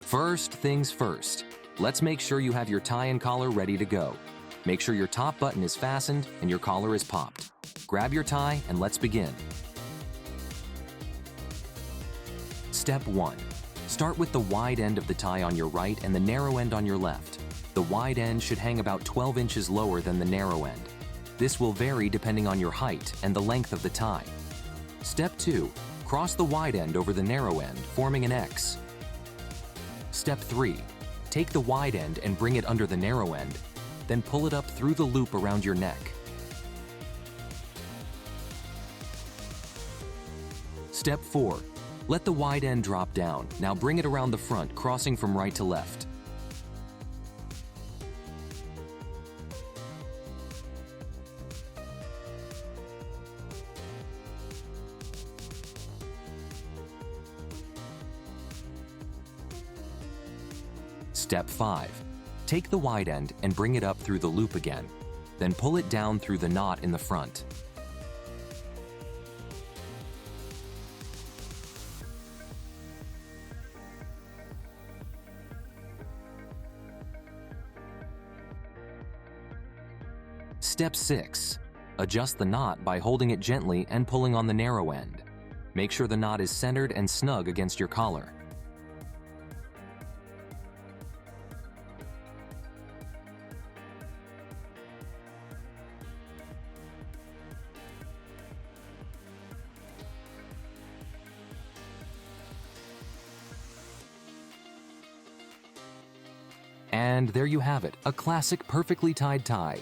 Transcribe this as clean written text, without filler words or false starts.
First things first, let's make sure you have your tie and collar ready to go. Make sure your top button is fastened and your collar is popped. Grab your tie and let's begin. Step 1. Start with the wide end of the tie on your right and the narrow end on your left. The wide end should hang about 12 inches lower than the narrow end. This will vary depending on your height and the length of the tie. Step 2. Cross the wide end over the narrow end, forming an X. Step 3. Take the wide end and bring it under the narrow end, then pull it up through the loop around your neck. Step 4. Let the wide end drop down. Now bring it around the front, crossing from right to left. Step 5. Take the wide end and bring it up through the loop again. Then pull it down through the knot in the front. Step 6. Adjust the knot by holding it gently and pulling on the narrow end. Make sure the knot is centered and snug against your collar. And there you have it, a classic perfectly tied tie.